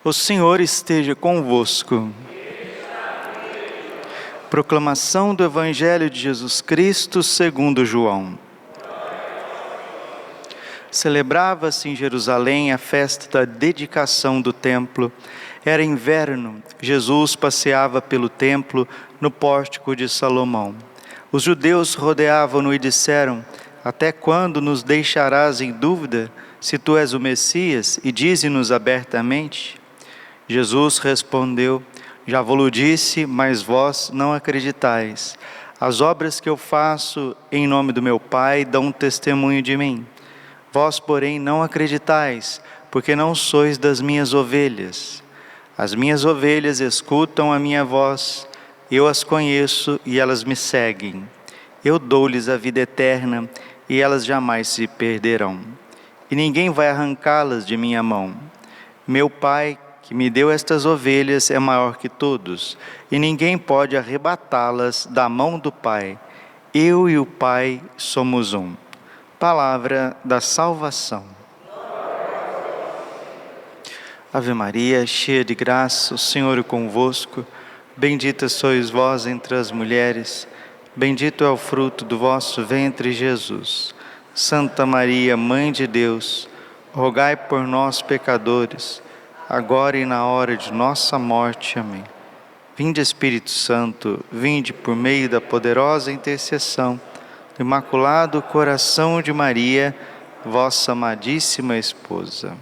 O Senhor esteja convosco. Proclamação do Evangelho de Jesus Cristo segundo João. Celebrava-se em Jerusalém a festa da dedicação do templo. Era inverno. Jesus passeava pelo templo no pórtico de Salomão. Os judeus rodeavam-no e disseram: até quando nos deixarás em dúvida, se tu és o Messias, e dize-nos abertamente? Jesus respondeu: já vos disse, mas vós não acreditais. As obras que eu faço em nome do meu Pai dão testemunho de mim. Vós, porém, não acreditais, porque não sois das minhas ovelhas. As minhas ovelhas escutam a minha voz, eu as conheço e elas me seguem. Eu dou-lhes a vida eterna e elas jamais se perderão. E ninguém vai arrancá-las de minha mão. Meu Pai, que me deu estas ovelhas, é maior que todos, e ninguém pode arrebatá-las da mão do Pai. Eu e o Pai somos um. Palavra da salvação. Ave Maria, cheia de graça, o Senhor é convosco. Bendita sois vós entre as mulheres, bendito é o fruto do vosso ventre, Jesus. Santa Maria, Mãe de Deus, rogai por nós, pecadores, agora e na hora de nossa morte. Amém. Vinde, Espírito Santo, vinde por meio da poderosa intercessão do Imaculado Coração de Maria, vossa amadíssima esposa.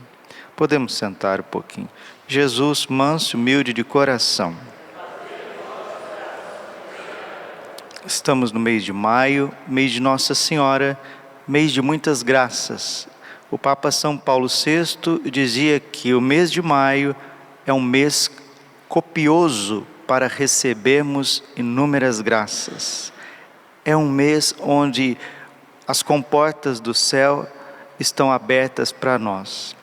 Podemos sentar um pouquinho. Jesus, manso e humilde de coração. Estamos no mês de maio, mês de Nossa Senhora, mês de muitas graças. O Papa São Paulo VI dizia que o mês de maio é um mês copioso para recebermos inúmeras graças. É um mês onde as comportas do céu estão abertas para nós.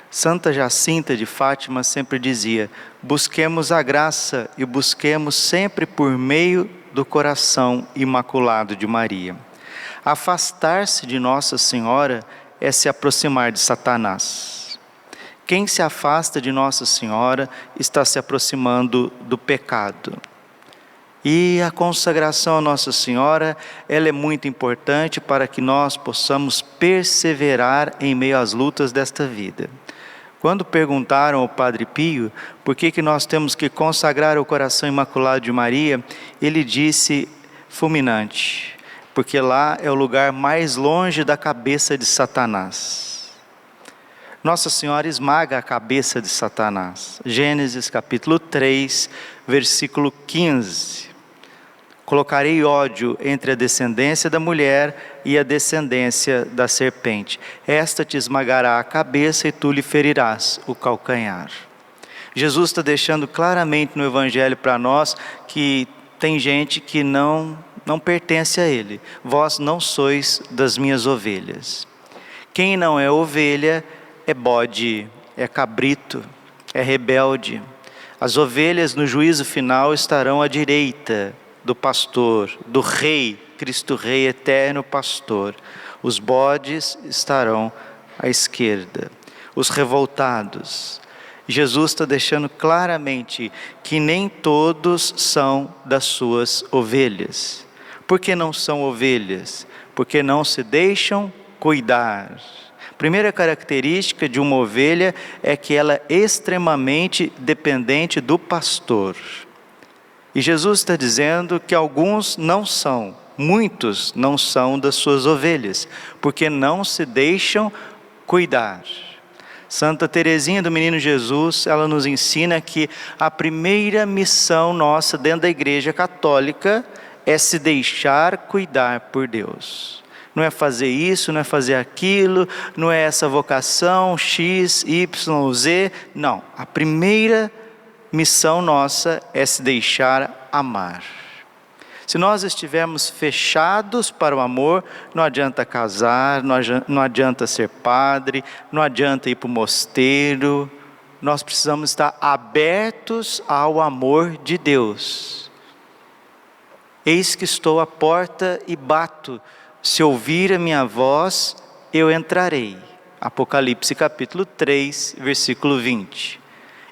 Santa Jacinta de Fátima sempre dizia: busquemos a graça e busquemos sempre por meio do coração imaculado de Maria. Afastar-se de Nossa Senhora é se aproximar de Satanás. Quem se afasta de Nossa Senhora está se aproximando do pecado. E a consagração a Nossa Senhora, ela é muito importante para que nós possamos perseverar em meio às lutas desta vida. Quando perguntaram ao Padre Pio por que nós temos que consagrar o coração imaculado de Maria, ele disse fulminante: porque lá é o lugar mais longe da cabeça de Satanás. Nossa Senhora esmaga a cabeça de Satanás. Gênesis capítulo 3, versículo 15. Colocarei ódio entre a descendência da mulher e a descendência da serpente. Esta te esmagará a cabeça e tu lhe ferirás o calcanhar. Jesus está deixando claramente no Evangelho para nós que tem gente que não pertence a Ele. Vós não sois das minhas ovelhas. Quem não é ovelha é bode, é cabrito, é rebelde. As ovelhas no juízo final estarão à direita do pastor, do Rei, Cristo Rei, eterno pastor. Os bodes estarão à esquerda, os revoltados. Jesus está deixando claramente que nem todos são das suas ovelhas. Por que não são ovelhas? Porque não se deixam cuidar. Primeira característica de uma ovelha é que ela é extremamente dependente do pastor. E Jesus está dizendo que alguns não são, muitos não são das suas ovelhas, porque não se deixam cuidar. Santa Teresinha do Menino Jesus, ela nos ensina que a primeira missão nossa dentro da Igreja Católica é se deixar cuidar por Deus. Não é fazer isso, não é fazer aquilo, não é essa vocação X, Y, Z. Não, a primeira missão nossa é se deixar amar. Se nós estivermos fechados para o amor, não adianta casar, não adianta ser padre, não adianta ir para o mosteiro. Nós precisamos estar abertos ao amor de Deus. Eis que estou à porta e bato. Se ouvir a minha voz, eu entrarei. Apocalipse capítulo 3, versículo 20.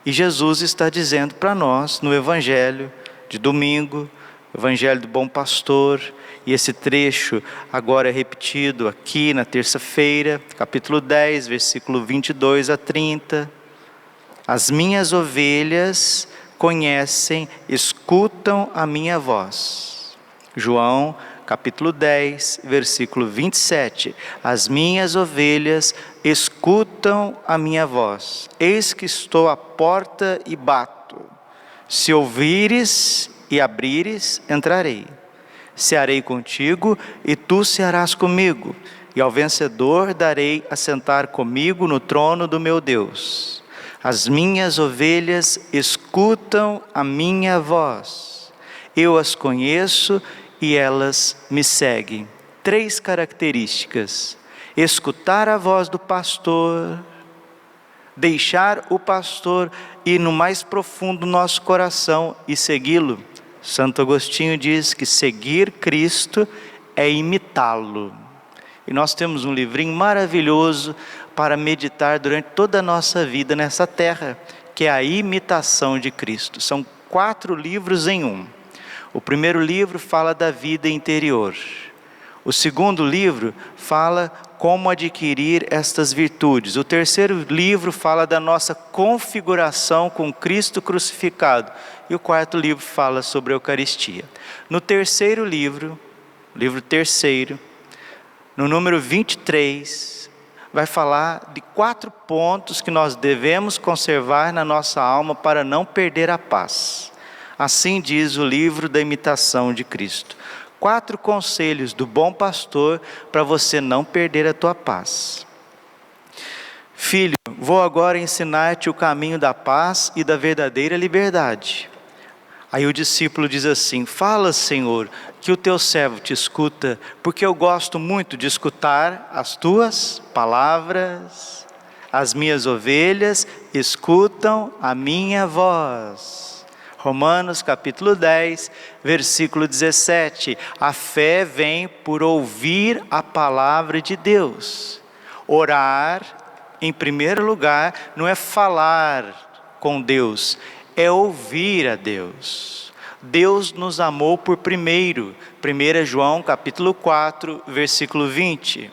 E Jesus está dizendo para nós no Evangelho de domingo, Evangelho do Bom Pastor, e esse trecho agora é repetido aqui na terça-feira, capítulo 10, versículo 22 a 30. As minhas ovelhas conhecem, escutam a minha voz. João, capítulo 10, versículo 27. As minhas ovelhas escutam a minha voz. Eis que estou à porta e bato. Se ouvires e abrires, entrarei. Cearei contigo e tu cearás comigo. E ao vencedor darei a sentar comigo no trono do meu Deus. As minhas ovelhas escutam a minha voz. Eu as conheço e elas me seguem. 3 características: escutar a voz do pastor, deixar o pastor ir no mais profundo do nosso coração e segui-lo. Santo Agostinho diz que seguir Cristo é imitá-lo. E nós temos um livrinho maravilhoso para meditar durante toda a nossa vida nessa terra, que é a imitação de Cristo. São 4 livros em um. O primeiro livro fala da vida interior. O segundo livro fala como adquirir estas virtudes. O terceiro livro fala da nossa configuração com Cristo crucificado. E o quarto livro fala sobre a Eucaristia. No terceiro livro, livro terceiro, no número 23, vai falar de 4 pontos que nós devemos conservar na nossa alma para não perder a paz. Assim diz o livro da imitação de Cristo. 4 conselhos do bom pastor para você não perder a tua paz. Filho, vou agora ensinar-te o caminho da paz e da verdadeira liberdade. Aí o discípulo diz assim: fala, Senhor, que o teu servo te escuta, porque eu gosto muito de escutar as tuas palavras. As minhas ovelhas escutam a minha voz. Romanos capítulo 10, versículo 17. A fé vem por ouvir a palavra de Deus. Orar, em primeiro lugar, não é falar com Deus, é ouvir a Deus. Deus nos amou por primeiro. 1 João capítulo 4, versículo 20.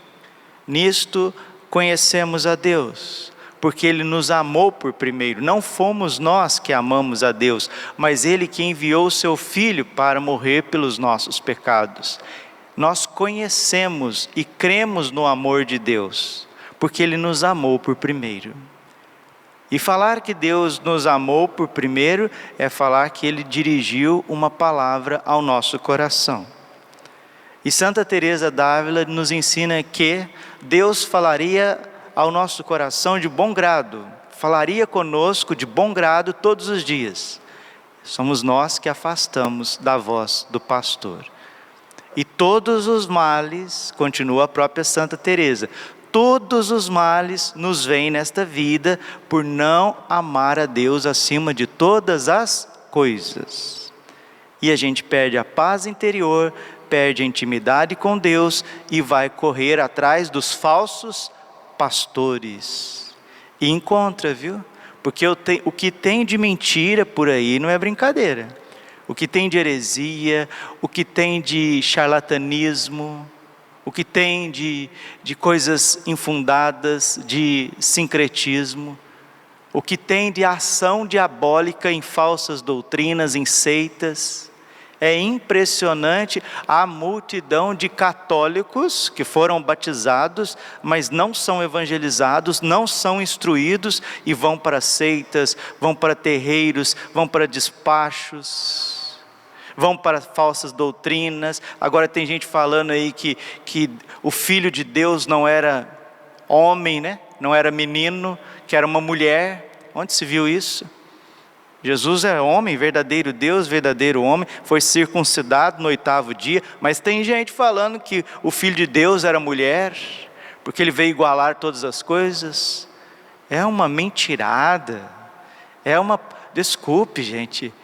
Nisto conhecemos a Deus, porque Ele nos amou por primeiro. Não fomos nós que amamos a Deus, mas Ele que enviou o Seu Filho para morrer pelos nossos pecados. Nós conhecemos e cremos no amor de Deus, porque Ele nos amou por primeiro. E falar que Deus nos amou por primeiro é falar que Ele dirigiu uma palavra ao nosso coração. E Santa Teresa d'Ávila nos ensina que Deus falaria ao nosso coração de bom grado, falaria conosco de bom grado todos os dias. Somos nós que afastamos da voz do pastor. E todos os males, continua a própria Santa Teresa, todos os males nos vêm nesta vida por não amar a Deus acima de todas as coisas. E a gente perde a paz interior, perde a intimidade com Deus e vai correr atrás dos falsos pastores. E encontra, viu? Porque o que tem de mentira por aí não é brincadeira. O que tem de heresia, o que tem de charlatanismo, o que tem de coisas infundadas, de sincretismo, o que tem de ação diabólica em falsas doutrinas, em seitas. É impressionante a multidão de católicos que foram batizados, mas não são evangelizados, não são instruídos e vão para seitas, vão para terreiros, vão para despachos, vão para falsas doutrinas. Agora tem gente falando aí que o Filho de Deus não era homem, né? Não era menino, que era uma mulher. Onde se viu isso? Jesus é homem, verdadeiro Deus, verdadeiro homem, foi circuncidado no 8º dia, mas tem gente falando que o Filho de Deus era mulher, porque Ele veio igualar todas as coisas. É uma mentirada, desculpe gente,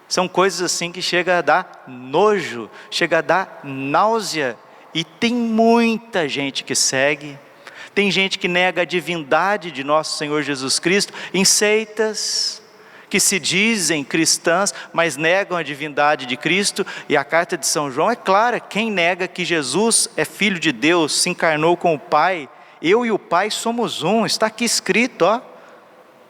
são coisas assim que chega a dar nojo, chega a dar náusea, e tem muita gente que segue, tem gente que nega a divindade de nosso Senhor Jesus Cristo em seitas. que se dizem cristãs, mas negam a divindade de Cristo. E a carta de São João é clara: quem nega que Jesus é Filho de Deus, se encarnou com o Pai, eu e o Pai somos um. Está aqui escrito, ó,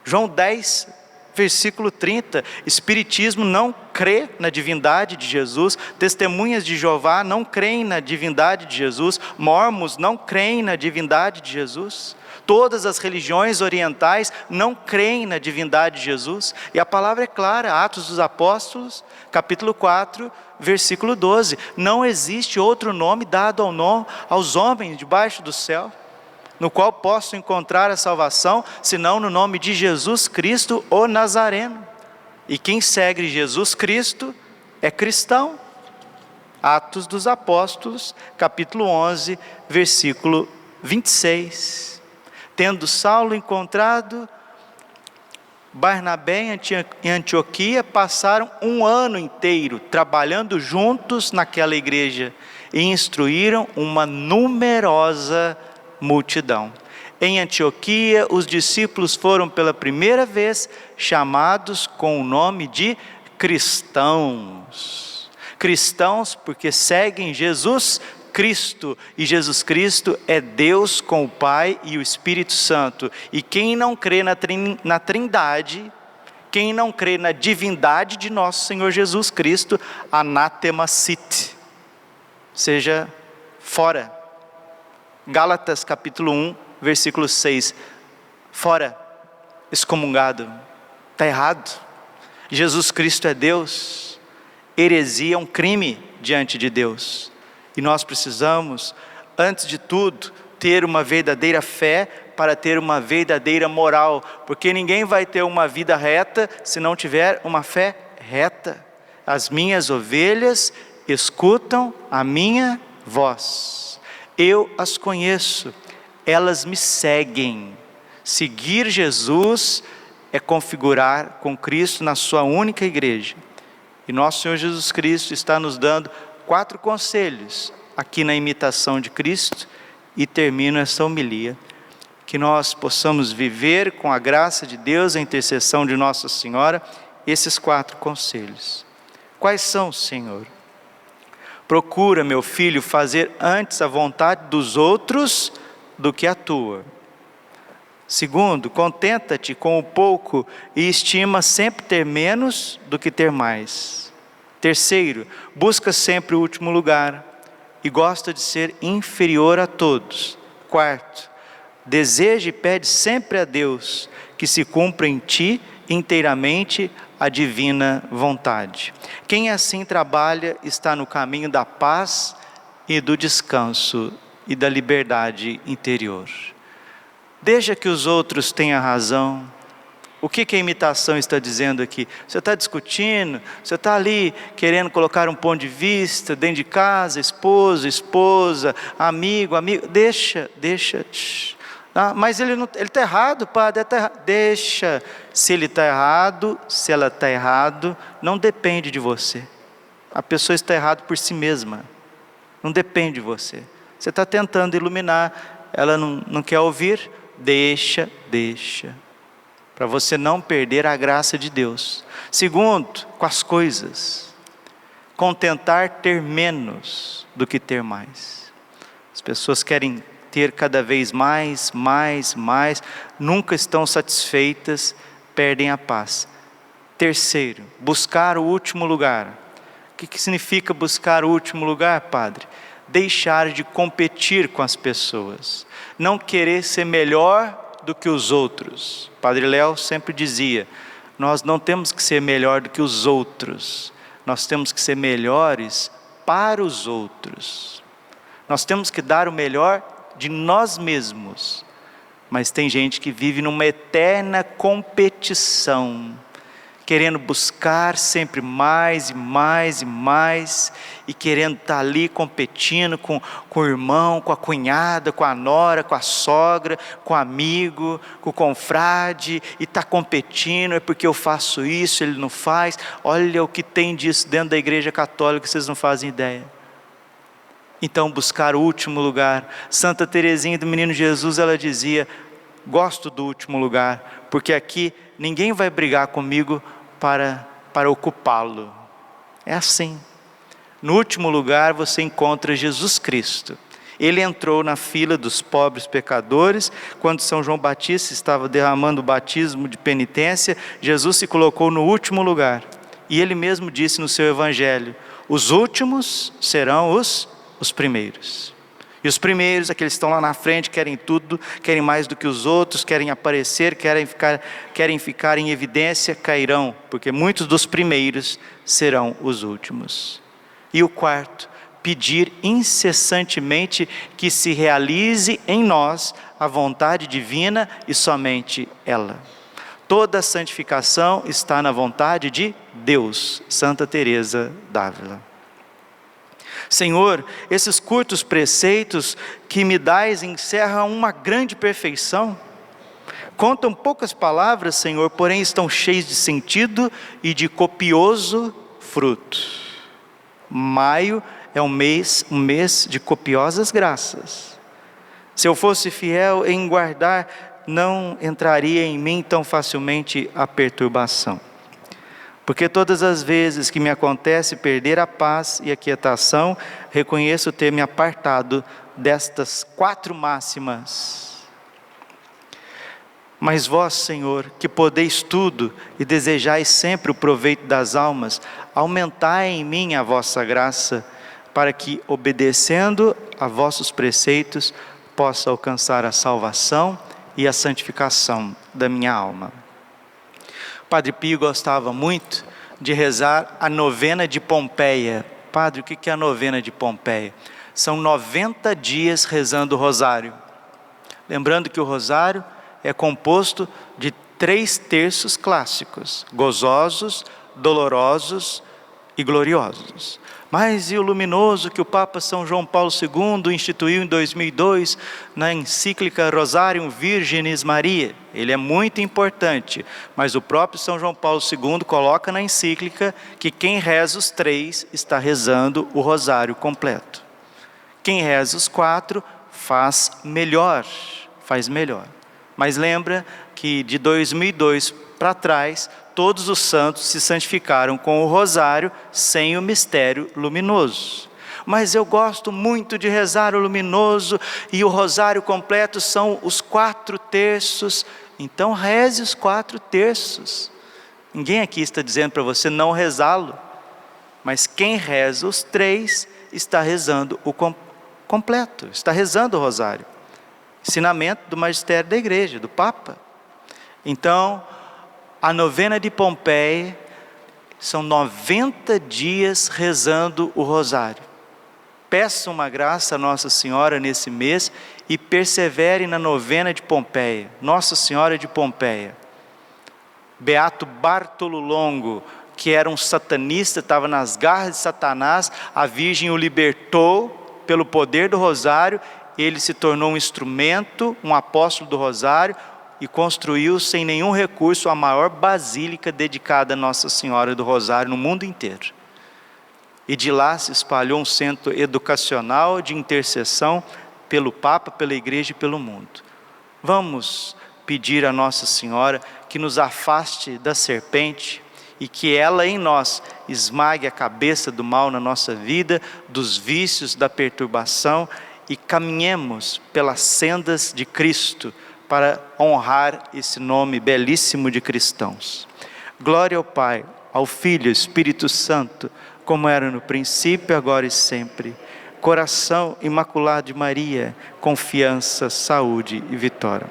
João 10, versículo 30, Espiritismo não crê na divindade de Jesus, Testemunhas de Jeová não creem na divindade de Jesus, Mormons não creem na divindade de Jesus, todas as religiões orientais não creem na divindade de Jesus, e a palavra é clara, Atos dos Apóstolos, capítulo 4, versículo 12, não existe outro nome dado aos homens debaixo do céu, no qual posso encontrar a salvação, senão no nome de Jesus Cristo, o Nazareno. E quem segue Jesus Cristo é cristão. Atos dos Apóstolos, capítulo 11, versículo 26. Tendo Saulo encontrado Barnabé em Antioquia, passaram um ano inteiro trabalhando juntos naquela igreja e instruíram uma numerosa multidão. Em Antioquia, os discípulos foram pela primeira vez chamados com o nome de cristãos. Cristãos porque seguem Jesus Cristo, e Jesus Cristo é Deus com o Pai e o Espírito Santo. E quem não crê na Trindade, quem não crê na divindade de nosso Senhor Jesus Cristo, anátema sit, seja fora. Gálatas capítulo 1, versículo 6, fora, excomungado, está errado, Jesus Cristo é Deus, heresia é um crime diante de Deus, e nós precisamos, antes de tudo, ter uma verdadeira fé, para ter uma verdadeira moral, porque ninguém vai ter uma vida reta, se não tiver uma fé reta. As minhas ovelhas escutam a minha voz, eu as conheço, elas me seguem. Seguir Jesus é configurar com Cristo na sua única igreja. E nosso Senhor Jesus Cristo está nos dando 4 conselhos aqui na imitação de Cristo, e termino essa homilia. Que nós possamos viver com a graça de Deus, a intercessão de Nossa Senhora, esses 4 conselhos. Quais são, Senhor? Procura, meu filho, fazer antes a vontade dos outros do que a tua. Segundo, contenta-te com o pouco e estima sempre ter menos do que ter mais. Terceiro, busca sempre o último lugar e gosta de ser inferior a todos. Quarto, deseja e pede sempre a Deus que se cumpra em ti inteiramente a divina vontade. Quem assim trabalha está no caminho da paz e do descanso e da liberdade interior. Deixa que os outros tenham razão. O que a imitação está dizendo aqui? Você está discutindo, você está ali querendo colocar um ponto de vista dentro de casa, esposa, amigo, deixa. Ah, mas ele está errado, padre, está errado. Deixa, se ele está errado, se ela está errado, não depende de você. A pessoa está errada por si mesma, não depende de você. Você está tentando iluminar, ela não quer ouvir, deixa, para você não perder a graça de Deus. Segundo, com as coisas, contentar ter menos do que ter mais. As pessoas querem ter cada vez mais, nunca estão satisfeitas, perdem a paz. Terceiro, buscar o último lugar. O que significa buscar o último lugar, padre? Deixar de competir com as pessoas, não querer ser melhor do que os outros. Padre Léo sempre dizia, nós não temos que ser melhor do que os outros, nós temos que ser melhores para os outros. Nós temos que dar o melhor de nós mesmos, mas tem gente que vive numa eterna competição, querendo buscar sempre mais, e querendo estar ali competindo com o irmão, com a cunhada, com a nora, com a sogra, com o amigo, com o confrade, e está competindo, é porque eu faço isso, ele não faz. Olha o que tem disso dentro da igreja católica, vocês não fazem ideia. Então buscar o último lugar. Santa Teresinha do Menino Jesus, ela dizia, gosto do último lugar, porque aqui ninguém vai brigar comigo para ocupá-lo. É assim. No último lugar você encontra Jesus Cristo. Ele entrou na fila dos pobres pecadores. Quando São João Batista estava derramando o batismo de penitência, Jesus se colocou no último lugar. E ele mesmo disse no seu evangelho: os últimos serão os primeiros. E os primeiros, aqueles que estão lá na frente, querem tudo, querem mais do que os outros, querem aparecer, querem ficar em evidência, cairão, porque muitos dos primeiros serão os últimos. E o quarto, pedir incessantemente que se realize em nós a vontade divina e somente ela. Toda a santificação está na vontade de Deus. Santa Teresa d'Ávila. Senhor, esses curtos preceitos que me dais encerram uma grande perfeição. Contam poucas palavras, Senhor, porém estão cheios de sentido e de copioso fruto. Maio é um mês de copiosas graças. Se eu fosse fiel em guardar, não entraria em mim tão facilmente a perturbação. Porque todas as vezes que me acontece perder a paz e a quietação, reconheço ter me apartado destas 4 máximas. Mas vós, Senhor, que podeis tudo e desejais sempre o proveito das almas, aumentai em mim a vossa graça, para que, obedecendo a vossos preceitos, possa alcançar a salvação e a santificação da minha alma. Padre Pio gostava muito de rezar a novena de Pompeia. Padre, o que é a novena de Pompeia? São 90 dias rezando o rosário. Lembrando que o rosário é composto de 3 terços clássicos: gozosos, dolorosos e gloriosos. Mas e o luminoso que o Papa São João Paulo II instituiu em 2002 na encíclica Rosarium Virginis Maria? Ele é muito importante, mas o próprio São João Paulo II coloca na encíclica que quem reza os 3 está rezando o rosário completo. Quem reza os 4 faz melhor. Mas lembra que de 2002 para trás, todos os santos se santificaram com o rosário sem o mistério luminoso. Mas eu gosto muito de rezar o luminoso e o rosário completo são os 4 terços. Então reze os 4 terços. Ninguém aqui está dizendo para você não rezá-lo. Mas quem reza os 3 está rezando o completo, está rezando o rosário. Ensinamento do magistério da igreja, do Papa. Então, a novena de Pompeia são 90 dias rezando o rosário. Peça uma graça a Nossa Senhora nesse mês e persevere na novena de Pompeia. Nossa Senhora de Pompeia. Beato Bartolo Longo, que era um satanista, estava nas garras de Satanás, a Virgem o libertou pelo poder do rosário, ele se tornou um instrumento, um apóstolo do rosário, e construiu sem nenhum recurso a maior basílica dedicada a Nossa Senhora do Rosário no mundo inteiro. E de lá se espalhou um centro educacional de intercessão pelo Papa, pela Igreja e pelo mundo. Vamos pedir a Nossa Senhora que nos afaste da serpente e que ela em nós esmague a cabeça do mal na nossa vida, dos vícios, da perturbação, e caminhemos pelas sendas de Cristo, para honrar esse nome belíssimo de cristãos. Glória ao Pai, ao Filho e ao Espírito Santo, como era no princípio, agora e sempre. Coração imaculado de Maria, confiança, saúde e vitória.